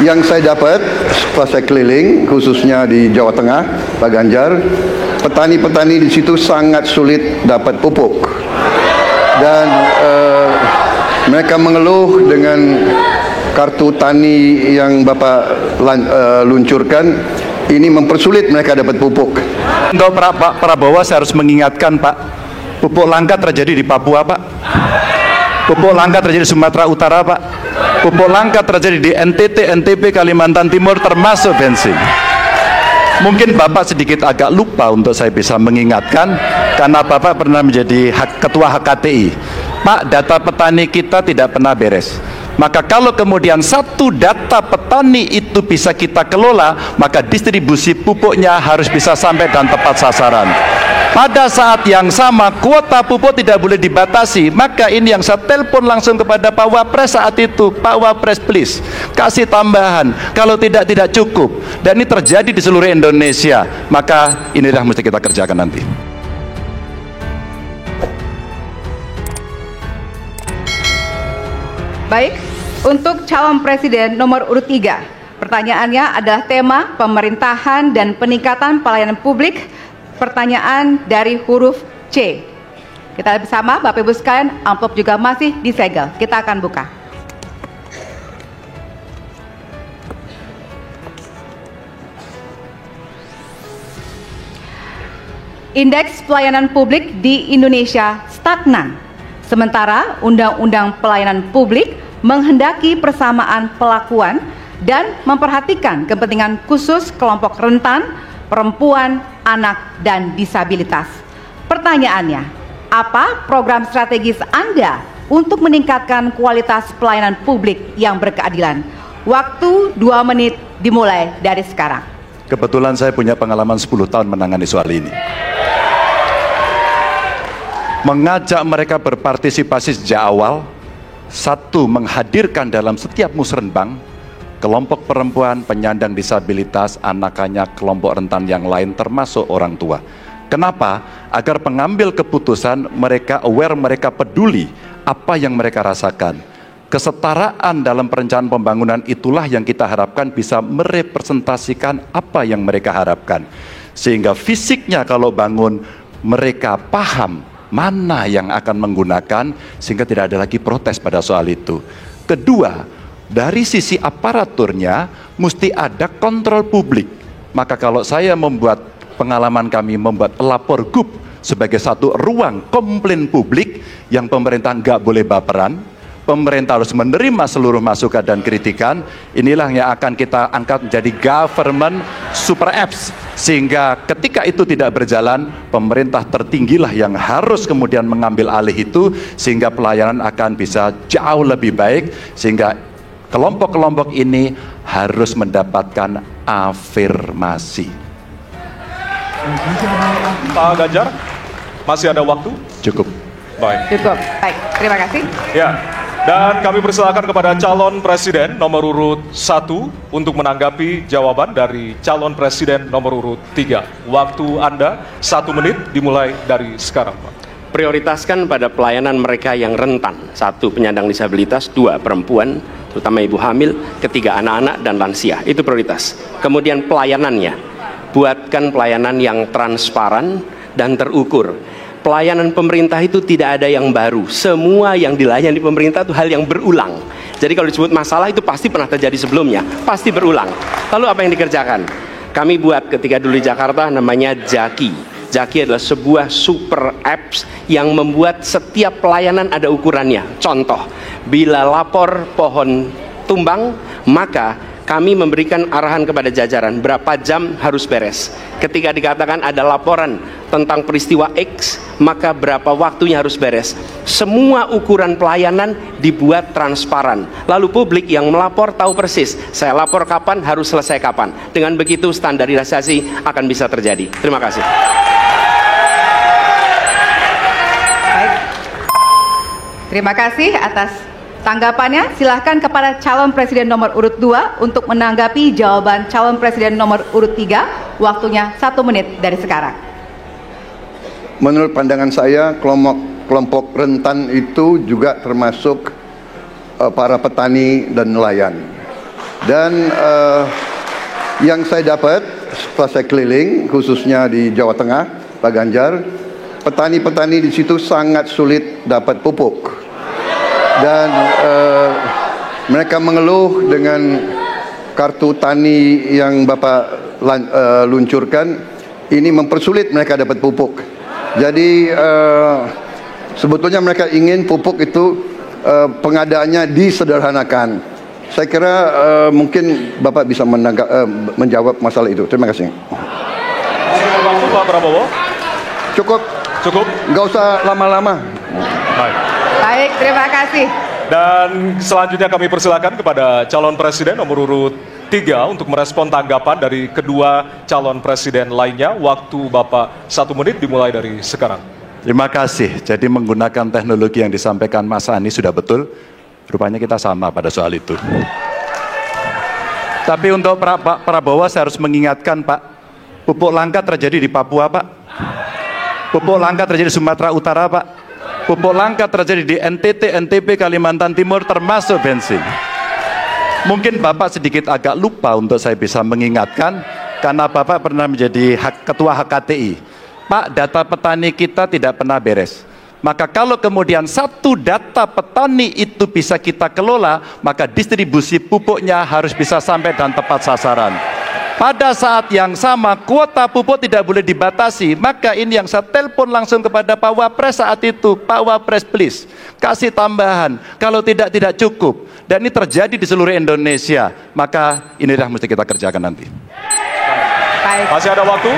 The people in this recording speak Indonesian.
Yang saya dapat setelah saya keliling, khususnya di Jawa Tengah, Pak Ganjar, petani-petani di situ sangat sulit dapat pupuk. Dan mereka mengeluh dengan kartu tani yang Bapak luncurkan, ini mempersulit mereka dapat pupuk. Untuk Pak Prabowo saya harus mengingatkan Pak, pupuk langka terjadi di Papua Pak, pupuk langka terjadi di Sumatera Utara Pak, pupuk langka terjadi di NTT, NTB, Kalimantan Timur termasuk bensin. Mungkin Bapak sedikit agak lupa untuk saya bisa mengingatkan, karena Bapak pernah menjadi ketua HKTI. Pak, data petani kita tidak pernah beres. Maka kalau kemudian satu data petani itu bisa kita kelola, maka distribusi pupuknya harus bisa sampai dan tepat sasaran. Pada saat yang sama, kuota pupuk tidak boleh dibatasi. Maka ini yang saya telepon langsung kepada Pak Wapres saat itu, Pak Wapres please, kasih tambahan. Kalau tidak cukup. Dan ini terjadi di seluruh Indonesia. Maka inilah mesti kita kerjakan nanti. Baik, untuk calon presiden nomor urut 3, pertanyaannya adalah tema pemerintahan dan peningkatan pelayanan publik. Pertanyaan dari huruf C. Kita lihat bersama, Bapak Ibu sekalian, amplop juga masih disegel. Kita akan buka. Indeks pelayanan publik di Indonesia stagnan. Sementara Undang-Undang Pelayanan Publik menghendaki persamaan pelakuan dan memperhatikan kepentingan khusus kelompok rentan, perempuan, anak, dan disabilitas. Pertanyaannya, apa program strategis Anda untuk meningkatkan kualitas pelayanan publik yang berkeadilan? Waktu 2 menit dimulai dari sekarang. Kebetulan saya punya pengalaman 10 tahun menangani soal ini. Mengajak mereka berpartisipasi sejak awal. Satu, menghadirkan dalam setiap musrenbang kelompok perempuan, penyandang disabilitas, anak-anak, kelompok rentan yang lain termasuk orang tua. Kenapa? Agar pengambil keputusan mereka aware, mereka peduli apa yang mereka rasakan. Kesetaraan dalam perencanaan pembangunan itulah yang kita harapkan bisa merepresentasikan apa yang mereka harapkan. Sehingga fisiknya kalau bangun mereka paham mana yang akan menggunakan, sehingga tidak ada lagi protes pada soal itu. Kedua, dari sisi aparaturnya mesti ada kontrol publik. Maka kalau saya membuat pengalaman kami membuat pelapor GUP sebagai satu ruang komplain publik yang pemerintah nggak boleh baperan, pemerintah harus menerima seluruh masukan dan kritikan. Inilah yang akan kita angkat menjadi government super apps, sehingga ketika itu tidak berjalan, pemerintah tertinggilah yang harus kemudian mengambil alih itu, sehingga pelayanan akan bisa jauh lebih baik, sehingga kelompok-kelompok ini harus mendapatkan afirmasi. Pak Ganjar, masih ada waktu? Cukup. Baik. Cukup. Baik, terima kasih. Ya. Dan kami persilakan kepada calon presiden nomor urut 1 untuk menanggapi jawaban dari calon presiden nomor urut 3. Waktu Anda 1 menit dimulai dari sekarang, Pak. Prioritaskan pada pelayanan mereka yang rentan. 1, penyandang disabilitas. 2, perempuan, terutama ibu hamil. 3, anak-anak dan lansia. Itu prioritas. Kemudian pelayanannya, buatkan pelayanan yang transparan dan terukur. Pelayanan pemerintah itu tidak ada yang baru. Semua yang dilayani pemerintah itu hal yang berulang. Jadi kalau disebut masalah itu pasti pernah terjadi sebelumnya, pasti berulang. Lalu apa yang dikerjakan? Kami buat ketika dulu di Jakarta namanya Jaki. Jaki adalah sebuah super apps yang membuat setiap pelayanan ada ukurannya. Contoh, bila lapor pohon tumbang, maka kami memberikan arahan kepada jajaran berapa jam harus beres. Ketika dikatakan ada laporan tentang peristiwa X, maka berapa waktunya harus beres. Semua ukuran pelayanan dibuat transparan. Lalu publik yang melapor tahu persis, saya lapor kapan, harus selesai kapan. Dengan begitu standarisasi akan bisa terjadi. Terima kasih. Baik. Terima kasih atas tanggapannya. Silahkan kepada calon presiden nomor urut 2 untuk menanggapi jawaban calon presiden nomor urut 3. Waktunya 1 menit dari sekarang. Menurut pandangan saya, kelompok rentan itu juga termasuk para petani dan nelayan. Dan yang saya dapat setelah saya keliling, khususnya di Jawa Tengah, Pak Ganjar, petani-petani di situ sangat sulit dapat pupuk. Dan mereka mengeluh dengan kartu tani yang Bapak luncurkan, ini mempersulit mereka dapat pupuk. Jadi sebetulnya mereka ingin pupuk itu pengadaannya disederhanakan. Saya kira mungkin Bapak bisa menjawab masalah itu. Terima kasih. Waktu Pak Prabowo. Cukup. Cukup. Nggak usah lama-lama. Baik. Baik, terima kasih. Dan selanjutnya kami persilakan kepada calon presiden nomor urut 3 untuk merespon tanggapan dari kedua calon presiden lainnya. Waktu Bapak 1 menit dimulai dari sekarang. Terima kasih. Jadi menggunakan teknologi yang disampaikan Mas Ani sudah betul. Rupanya kita sama pada soal itu. Tapi untuk Pak Prabowo saya harus mengingatkan Pak, pupuk langka terjadi di Papua Pak. Pupuk langka terjadi di Sumatera Utara Pak. Pupuk langka terjadi di NTT, NTB, Kalimantan Timur termasuk bensin. Mungkin Bapak sedikit agak lupa untuk saya bisa mengingatkan karena Bapak pernah menjadi ketua HKTI. Pak, data petani kita tidak pernah beres. Maka kalau kemudian satu data petani itu bisa kita kelola, maka distribusi pupuknya harus bisa sampai dan tepat sasaran. Pada saat yang sama, kuota pupuk tidak boleh dibatasi. Maka ini yang saya telepon langsung kepada Pak Wapres saat itu. Pak Wapres, please, kasih tambahan. Kalau tidak cukup. Dan ini terjadi di seluruh Indonesia. Maka inilah mesti kita kerjakan nanti. Baik. Masih ada waktu.